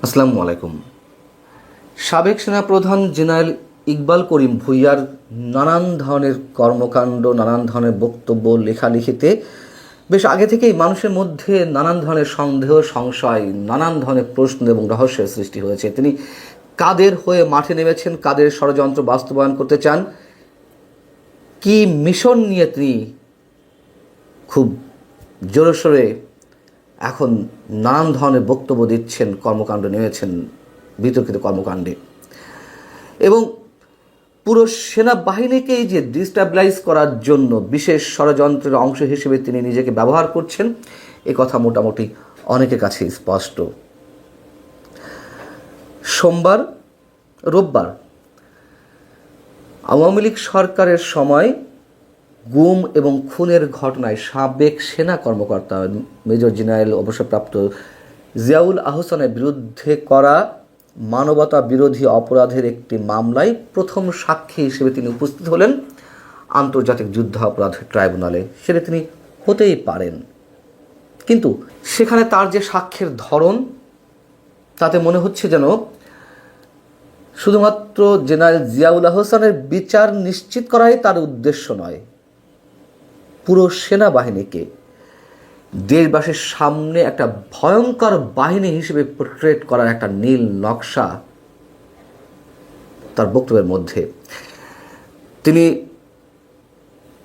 আসসালামু আলাইকুম। সাবেক সেনাপ্রধান জেনারেল ইকবাল করিম ভূঁইয়ার নানান ধরনের কর্মকাণ্ড, নানান ধরনের বক্তব্য, লেখালেখিতে বেশ আগে থেকেই মানুষের মধ্যে নানান ধরনের সন্দেহ, সংশয়, নানান ধরনের প্রশ্ন এবং রহস্যের সৃষ্টি হয়েছে। তিনি কাদের হয়ে মাঠে নেমেছেন, কাদের ষড়যন্ত্র বাস্তবায়ন করতে চান, কি মিশন নিয়ে তিনি খুব জোরেশোরে এখন নানান ধরনের বক্তব্য দিচ্ছেন, কর্মকাণ্ড নেমেছেন, বিতর্কিত কর্মকাণ্ডে। এবং পুরো সেনাবাহিনীকেই যে ডিস্টাবিলাইজ করার জন্য বিশেষ ষড়যন্ত্রের অংশ হিসেবে তিনি নিজেকে ব্যবহার করছেন, এ কথা মোটামুটি অনেকের কাছে স্পষ্ট। রোববার আওয়ামী লীগ সরকারের সময় গুম এবং খুনের ঘটনায় সাবেক সেনা কর্মকর্তা মেজর জেনারেল অবসরপ্রাপ্ত জিয়াউল আহসানের বিরুদ্ধে করা মানবতা বিরোধী অপরাধের একটি মামলায় প্রথম সাক্ষী হিসেবে তিনি উপস্থিত হলেন আন্তর্জাতিক যুদ্ধাপরাধ ট্রাইব্যুনালে। সেটা তিনি হতেই পারেন, কিন্তু সেখানে তার যে সাক্ষ্যের ধরন, তাতে মনে হচ্ছে যেন শুধুমাত্র জেনারেল জিয়াউল আহসানের বিচার নিশ্চিত করাই তার উদ্দেশ্য নয়, পুরো সেনাবাহিনীকে দেশবাসীর সামনে একটা ভয়ঙ্কর বাহিনী হিসেবে পোর্ট্রেট করার একটা নীল নকশা তার বক্তব্যের মধ্যে। তিনি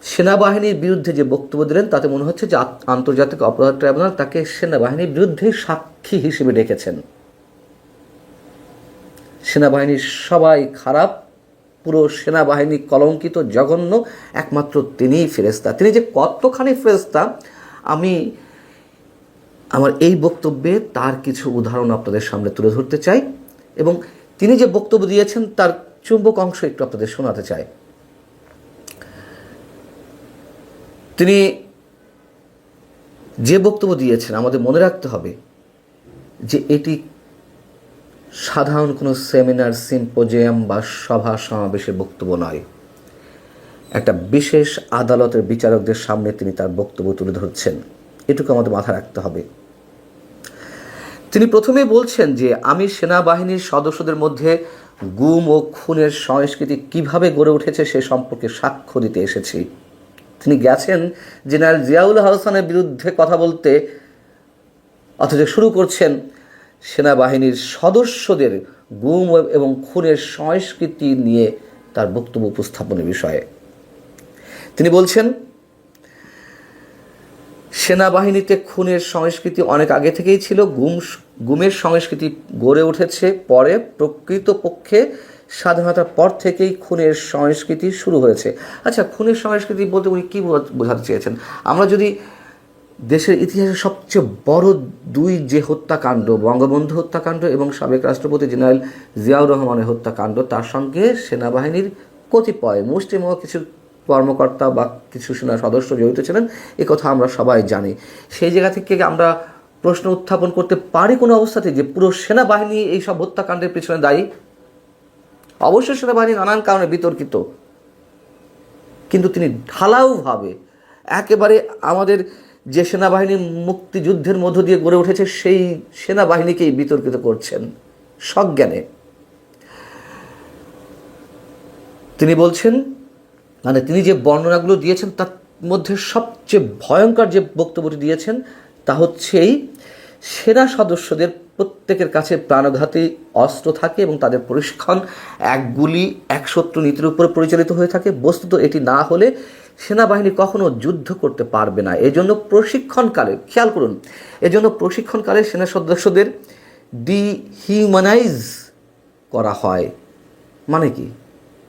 সেনাবাহিনীর বিরুদ্ধে যে বক্তব্য দিলেন, তাতে মনে হচ্ছে যে আন্তর্জাতিক অপরাধ ট্রাইব্যুনাল তাকে সেনাবাহিনীর বিরুদ্ধে সাক্ষী হিসেবে ডেকেছেন। সেনাবাহিনীর সবাই খারাপ, পুরো সেনাবাহিনী কলঙ্কিত, জঘন্য, একমাত্র তিনিই ফেরেশতা। তিনি যে কতখানি ফেরেশতা, আমি আমার এই বক্তব্যে তার কিছু উদাহরণ আপনাদের সামনে তুলে ধরতে চাই এবং তিনি যে বক্তব্য দিয়েছেন তার চুম্বক অংশ একটু আপনাদের শোনাতে চাই। তিনি যে বক্তব্য দিয়েছেন, আমাদের মনে রাখতে হবে যে এটি সাধারণ কোনো সেমিনার, সিম্পোজিয়াম বা সভা সমাবেশের বক্তব্য নয়। একটা বিশেষ আদালতের বিচারকদের সামনে তিনি তার বক্তব্য তুলে ধরছেন, এটুকু আমাদের মাথায় রাখতে হবে। তিনি প্রথমেই বলছেন যে আমি সেনাবাহিনীর সদস্যদের মধ্যে গুম ও খুনের সংস্কৃতি কিভাবে গড়ে উঠেছে সে সম্পর্কে সাক্ষ্য দিতে এসেছি। তিনি গেছেন জেনারেল জিয়াউল আহসানের বিরুদ্ধে কথা বলতে, অথচ শুরু করছেন সেনাবাহিনীর সদস্যদের গুম এবং খুনের সংস্কৃতি নিয়ে তার বক্তব্য উপস্থাপনের বিষয়ে। তিনি বলছেন সেনাবাহিনীতে খুনের সংস্কৃতি অনেক আগে থেকেই ছিল, গুমের সংস্কৃতি গড়ে উঠেছে পরে, প্রকৃতপক্ষে স্বাধীনতার পর থেকেই খুনের সংস্কৃতি শুরু হয়েছে। আচ্ছা, খুনের সংস্কৃতি বলতে উনি কী বোঝাতে চেয়েছেন? আমরা যদি দেশের ইতিহাসে সবচেয়ে বড় দুই যে হত্যাকাণ্ড, বঙ্গবন্ধু হত্যাকাণ্ড এবং সাবেক রাষ্ট্রপতি জেনারেল জিয়াউর রহমানের হত্যাকাণ্ড, তার সঙ্গে সেনাবাহিনীর কতিপয় মুষ্টিমেয় কিছু কর্মকর্তা বা কিছু সেনা সদস্য জড়িত ছিলেন, এ কথা আমরা সবাই জানি। সেই জায়গা থেকে আমরা প্রশ্ন উত্থাপন করতে পারি কোনো অবস্থাতে যে পুরো সেনাবাহিনী এই সব হত্যাকাণ্ডের পিছনে দায়ী? অবশ্যই সেনাবাহিনী নানান কারণে বিতর্কিত, কিন্তু তিনি ঢালাওভাবে একেবারে আমাদের যে সেনাবাহিনী মুক্তিযুদ্ধের মধ্য দিয়ে গড়ে উঠেছে সেই সেনাবাহিনীকেই বিতর্কিত করছেন সজ্ঞানে। তিনি বলছেন, মানে তিনি যে বর্ণনাগুলো দিয়েছেন তার মধ্যে সবচেয়ে ভয়ঙ্কর যে বক্তব্যটি দিয়েছেন তা হচ্ছে এই সেনা সদস্যদের প্রত্যেকের কাছে প্রাণঘাতী অস্ত্র থাকে এবং তাদের প্রশিক্ষণ এক গুলি এক শত্রু নীতির উপর পরিচালিত হয়ে থাকে। বস্তুত এটি না হলে সেনাবাহিনী কখনো যুদ্ধ করতে পারবে না। এজন্য প্রশিক্ষণকালে, খেয়াল করুন, এজন্য প্রশিক্ষণকালে সেনা সদস্যদের ডিহিউম্যানাইজ করা হয়। মানে কি?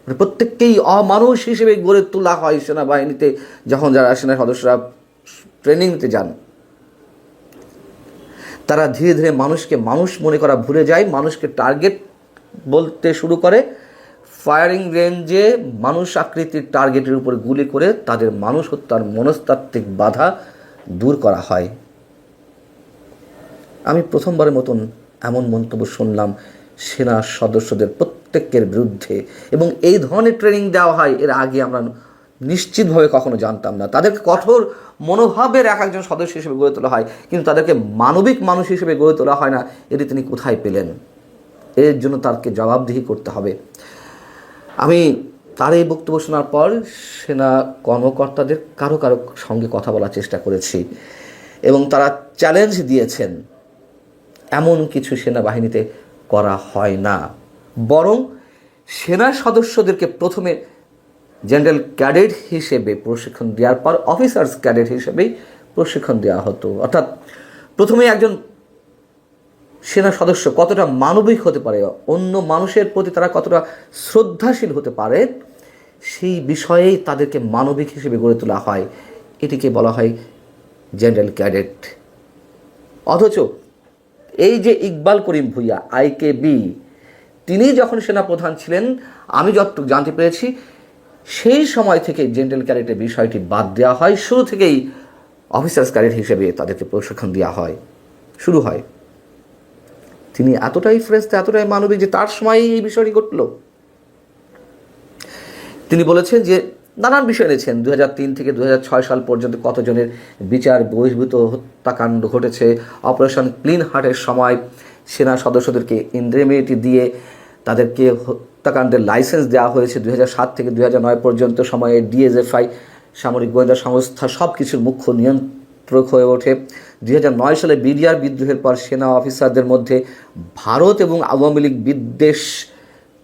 প্রত্যেককেই অমানুষ হিসেবে গড়ে তোলা হয় সেনাবাহিনীতে। যখন যারা সেনা সদস্যরা ট্রেনিং নিতে যান, তারা ধীরে ধীরে মানুষকে মানুষ মনে করা ভুলে যায়, মানুষকে টার্গেট বলতে শুরু করে। ফায়ারিং রেঞ্জে মানুষ আকৃতির টার্গেটের উপর গুলি করে তাদের মানুষ হত্যার মনস্তাত্ত্বিক বাধা দূর করা হয়। আমি প্রথমবারের মতন এমন মন্তব্য শুনলাম সেনা সদস্যদের প্রত্যেকের বিরুদ্ধে, এবং এই ধরনের ট্রেনিং দেওয়া হয় এর আগে আমরা নিশ্চিতভাবে কখনো জানতাম না। তাদেরকে কঠোর মনোভাবের এক একজন সদস্য হিসেবে গড়ে তোলা হয়, কিন্তু তাদেরকে মানবিক মানুষ হিসেবে গড়ে তোলা হয় না। এটি তিনি কোথায় পেলেন? এর জন্য তাকে জবাবদিহি করতে হবে। আমি তার এই বক্তব্য শোনার পর সেনা কর্মকর্তাদের কারো সঙ্গে কথা বলার চেষ্টা করেছি এবং তারা চ্যালেঞ্জ দিয়েছেন এমন কিছু সেনাবাহিনীতে করা হয় না, বরং সেনা সদস্যদেরকে প্রথমে জেনারেল ক্যাডেট হিসেবে প্রশিক্ষণ দেওয়ার পর অফিসার্স ক্যাডেট হিসেবেই প্রশিক্ষণ দেওয়া হতো। অর্থাৎ প্রথমে একজন সেনা সদস্য কতটা মানবিক হতে পারে, অন্য মানুষের প্রতি তারা কতটা শ্রদ্ধাশীল হতে পারে, সেই বিষয়েই তাদেরকে মানবিক হিসেবে গড়ে তোলা হয়। এটিকে বলা হয় জেনারেল ক্যাডেট। অথচ এই যে ইকবাল করিম ভূঁইয়া IKB, তিনি যখন সেনাপ্রধান ছিলেন, আমি যতটুকু জানতে পেরেছি, সেই সময় থেকে জেনারেল ক্যাডেটের বিষয়টি বাদ দেওয়া হয়। শুরু থেকেই অফিসার্স ক্যাডেট হিসেবে তাদেরকে প্রশিক্ষণ দেওয়া হয়, শুরু হয়। তিনি এতটাই ফ্রেশ, এতটাই মানবিক যে তার সময়ই এই বিষয়টি ঘটল। তিনি বলেছেন যে নানান বিষয় এনেছেন, 2003 থেকে 2006 সাল পর্যন্ত কতজনের বিচার বহির্ভূত হত্যাকাণ্ড ঘটেছে। অপারেশন ক্লিন হার্টের সময় সেনা সদস্যদেরকে ইন্ডেমনিটি দিয়ে তাদেরকে হত্যাকাণ্ডের লাইসেন্স দেওয়া হয়েছে। 2007 থেকে 2009 পর্যন্ত সময়ে DSFI সামরিক গোয়েন্দা সংস্থা সব কিছুর মুখ্য নিয়ন্ত্রক হয়ে ওঠে। 2009 সালে BDR বিদ্রোহের পর সেনা অফিসারদের মধ্যে ভারত এবং আওয়ামী লীগ বিদ্বেষ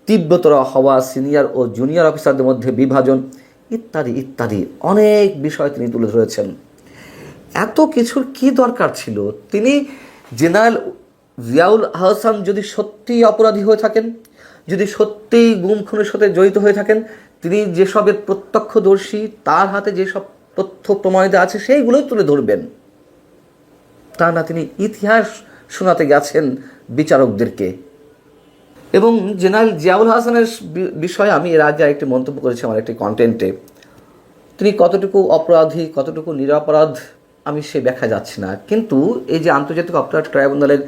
তীব্রতর হওয়া, সিনিয়র ও জুনিয়র অফিসারদের মধ্যে বিভাজন, ইত্যাদি ইত্যাদি অনেক বিষয় তিনি তুলে ধরেছেন। এত কিছুর কি দরকার ছিল? তিনি জেনারেল জিয়াউল আহসান যদি সত্যিই অপরাধী হয়ে থাকেন, যদি সত্যিই গুম খুনের সাথে জড়িত হয়ে থাকেন, তিনি যেসবের প্রত্যক্ষদর্শী, তার হাতে যেসব তথ্য প্রমাণিত আছে সেইগুলোই তুলে ধরবেন। তা না, তিনি ইতিহাস শোনাতে গেছেন বিচারকদেরকে। এবং জেনারেল জিয়াউল হাসানের বিষয়ে আমি এর আগে একটি মন্তব্য করেছি আমার একটি কন্টেন্টে। তিনি কতটুকু অপরাধী, কতটুকু নিরপরাধ, আমি সে ব্যাখ্যা যাচ্ছি না। কিন্তু এই যে আন্তর্জাতিক অপরাধ ট্রাইব্যুনালের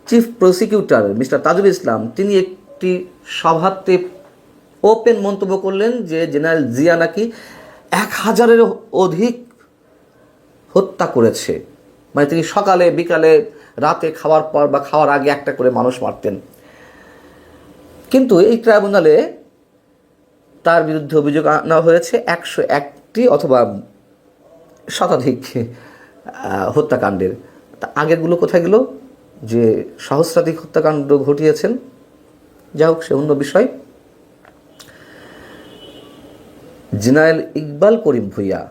chief prosecutor mister Tajul Islam, তিনি একটি সভাতে ওপেন মন্তব্য করলেন যে জেনারেল জিয়া নাকি 1000-এরও অধিক হত্যা করেছে। মানে তিনি সকালে, বিকালে, রাতে, খাওয়ার পর বা খাওয়ার আগে একটা করে মানুষ মারতেন। কিন্তু এই ট্রাইব্যুনালে তার বিরুদ্ধে অভিযোগ আনা হয়েছে 101টি অথবা শতাধিক হত্যাকাণ্ডের। আগেরগুলো কোথায় গেল? যে সহস্রাধিক হত্যাকাণ্ড ঘটিয়েছেন। যা হোক, সে অন্য বিষয়। জেনারেল ইকবাল করিম ভূঁইয়া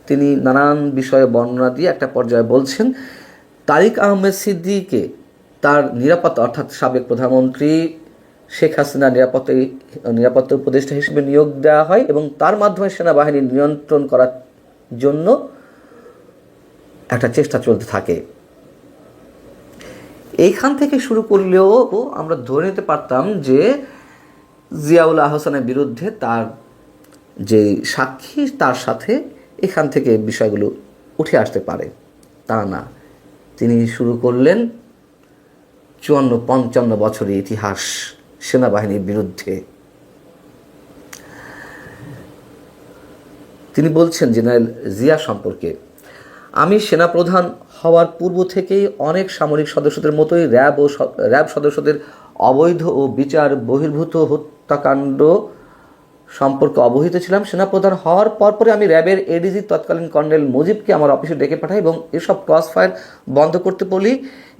তিনি নানান বিষয়ে বর্ণনা দিয়ে একটা পর্যায়ে বলছেন তারিক আহমেদ সিদ্দিকীকে তার নিরাপত্তা, অর্থাৎ সাবেক প্রধানমন্ত্রী শেখ হাসিনা নিরাপত্তা উপদেষ্টা হিসেবে নিয়োগ দেওয়া হয় এবং তার মাধ্যমে সেনাবাহিনী নিয়ন্ত্রণ করার জন্য একটা চেষ্টা চলতে থাকে। এইখান থেকে শুরু করলেও আমরা ধরে নিতে পারতাম যে জিয়াউল আহসানের বিরুদ্ধে তার যে সাক্ষী, তার সাথে এখান থেকে বিষয়গুলো উঠে আসতে পারে। তা না, তিনি শুরু করলেন 54-55 বছরের ইতিহাস সেনাবাহিনীর বিরুদ্ধে। তিনি বলছেন জেনারেল জিয়া সম্পর্কে, আমি সেনাপ্রধান হওয়ার পূর্ব থেকেই অনেক সামরিক সদস্যদের মতোই র্যাব সদস্যদের অবৈধ ও বিচার বহির্ভূত হত্যাকাণ্ড সম্পর্কে অবহিত ছিলাম। সেনাপ্রধান হওয়ার পরপরে আমি র্যাবের ADG তৎকালীন কর্নেল মুজিবকে আমার অফিসে ডেকে পাঠাই এবং এসব ক্রস ফায়ার বন্ধ করতে বলি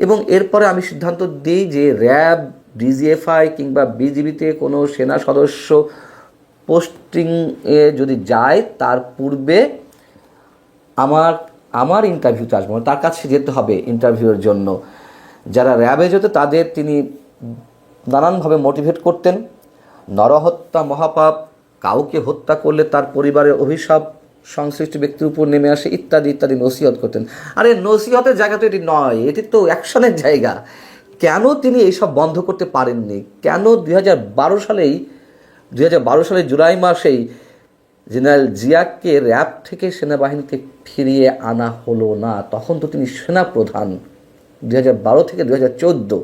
এবং এরপরে আমি সিদ্ধান্ত দিই যে র্যাব, DGFI কিংবা BGBতে কোনো সেনা সদস্য পোস্টিংয়ে যদি যায় তার পূর্বে আমার ইন্টারভিউতে আসবো, তার কাছে যেতে হবে ইন্টারভিউয়ের জন্য। যারা র্যাবে যেত তাদের তিনি নানানভাবে মোটিভেট করতেন। নরহত্যা মহাপাপ, কাউকে হত্যা করলে তার পরিবারের অভিশাপ সংশ্লিষ্ট ব্যক্তির উপর নেমে আসে, ইত্যাদি ইত্যাদি নসিহত করতেন। আরে নসিহতের জায়গা তো এটি নয়, এটি তো অ্যাকশনের জায়গা। কেন তিনি এইসব বন্ধ করতে পারেননি? কেন 2012 সালের জুলাই মাসেই জেনারেল জিয়াকে র্যাব থেকে সেনাবাহিনীতে ফিরিয়ে আনা হলো না? তখন তো তিনি সেনাপ্রধান 2012 থেকে 2014।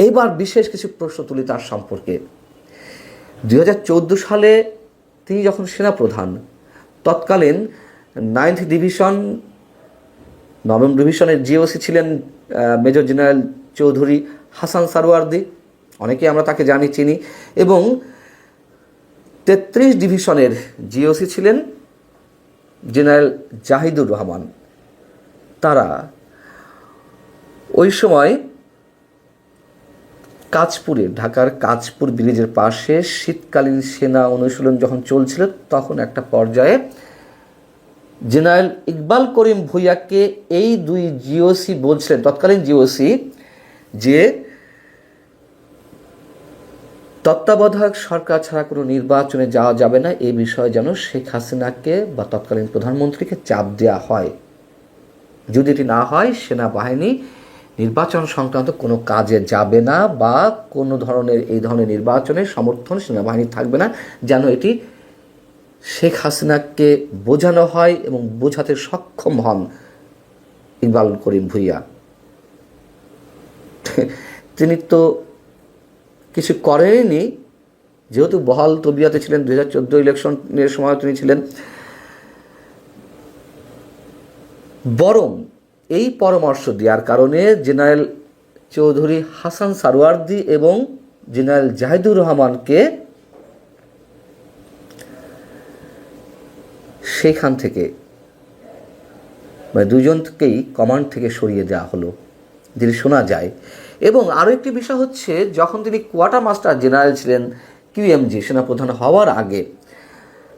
এইবার বিশেষ কিছু প্রশ্ন তুলি তার সম্পর্কে। 2014 সালে তিনি যখন সেনাপ্রধান, তৎকালীন 9th ডিভিশন, 9ম ডিভিশনের জিওসি ছিলেন মেজর জেনারেল চৌধুরী হাসান সারওয়ার্দী, অনেকেই আমরা তাকে জানি চিনি, এবং 33 ডিভিশনের জিওসি ছিলেন জেনারেল জাহিদুর রহমান। তারা ওই সময় কাঁচপুরে, ঢাকার কাঁচপুর ব্রিজের পাশে শীতকালীন সেনা অনুশীলন যখন চলছিল, তখন একটা পর্যায়ে জেনারেল ইকবাল করিম ভূঁইয়াকে এই দুই জিওসি বলছিলেন, তৎকালীন জিওসি, যে তত্ত্বাবধায়ক সরকার ছাড়া কোনো নির্বাচনে যাওয়া যাবে না, এই বিষয়ে যেন শেখ হাসিনাকে বা তৎকালীন প্রধানমন্ত্রীকে চাপ দেওয়া হয়। যদি এটি না হয়, সেনাবাহিনী নির্বাচন সংক্রান্ত কোনো কাজে যাবে না বা কোনো ধরনের এই ধরনের নির্বাচনের সমর্থন সেনাবাহিনী থাকবে না, যেন এটি শেখ হাসিনাকে বোঝানো হয় এবং বোঝাতে সক্ষম হন ইকবাল করিম ভূঁইয়া। তিনি তো কিছু করেননি, যেহেতু বহাল তবিয়তে ছিলেন। 2014 ইলেকশনের সময় তিনি ছিলেন, বরং এই পরামর্শ দেওয়ার কারণে জেনারেল চৌধুরী হাসান সারওয়ার্দী এবং জেনারেল জাহিদুর রহমানকে সেখান থেকে, মানে দুজনকেই কমান্ড থেকে সরিয়ে দেওয়া হলো, যেটি শোনা যায়। এবং আরও একটি বিষয় হচ্ছে, যখন তিনি কোয়ার্টার মাস্টার জেনারেল ছিলেন, কিউএমজি সেনাপ্রধান হওয়ার আগে,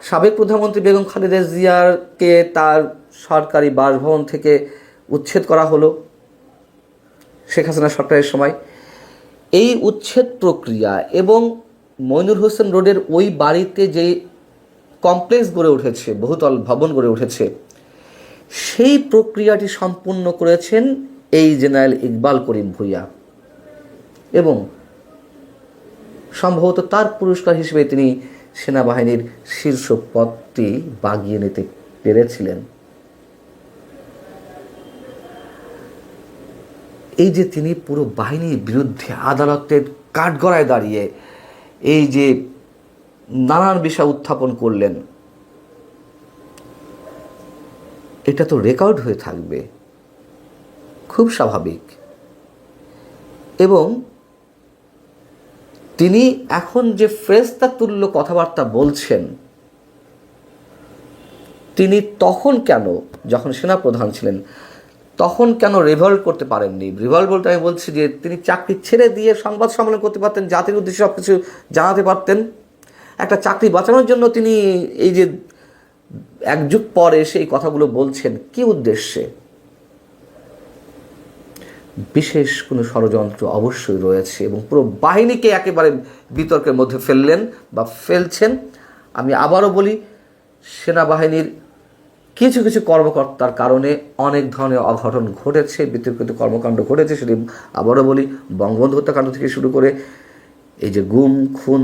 সাবেক প্রধানমন্ত্রী বেগম খালেদা জিয়াকে তার সরকারি বাসভবন থেকে উচ্ছেদ করা হলো শেখ হাসিনা সরকারের সময়। এই উচ্ছেদ প্রক্রিয়া এবং মইনুল হোসেন রোডের ওই বাড়িতে যে কমপ্লেক্স গড়ে উঠেছে, বহুতল ভবন গড়ে উঠেছে, সেই প্রক্রিয়াটি সম্পূর্ণ করেছেন এই জেনারেল ইকবাল করিম ভূঁইয়া, এবং সম্ভবত তার পুরস্কার হিসেবে তিনি সেনাবাহিনীর শীর্ষ পদটি বাগিয়ে নিতে পেরেছিলেন। এই যে তিনি পুরো বাহিনীর বিরুদ্ধে আদালতের কাঠগড়ায় দাঁড়িয়ে এই যে নানান বিষয় উত্থাপন করলেন, এটা তো রেকর্ড হয়ে থাকবে, খুব স্বাভাবিক। এবং তিনি এখন যে ফেরেশতা তুল্য কথাবার্তা বলছেন, তিনি তখন কেন, যখন সেনাপ্রধান ছিলেন, তখন কেন রিভল্ট করতে পারেননি? রিভল্ট বলতে আমি বলছি যে তিনি চাকরি ছেড়ে দিয়ে সংবাদ সম্মেলন করতে পারতেন, জাতির উদ্দেশ্যে সব কিছু জানাতে পারতেন। একটা চাকরি বাঁচানোর জন্য তিনি এই যে এক যুগ পরে সেই কথাগুলো বলছেন, কি উদ্দেশ্যে? বিশেষ কোনো ষড়যন্ত্র অবশ্যই রয়েছে, এবং পুরো বাহিনীকে একেবারে বিতর্কের মধ্যে ফেললেন বা ফেলছেন। আমি আবারও বলি, সেনাবাহিনীর কিছু কিছু কর্মকর্তার কারণে অনেক ধরনের অঘটন ঘটেছে, বিতর্কিত কর্মকাণ্ড ঘটেছে। সেটি আবারও বলি, বঙ্গবন্ধু হত্যাকাণ্ড থেকে শুরু করে এই যে গুম খুন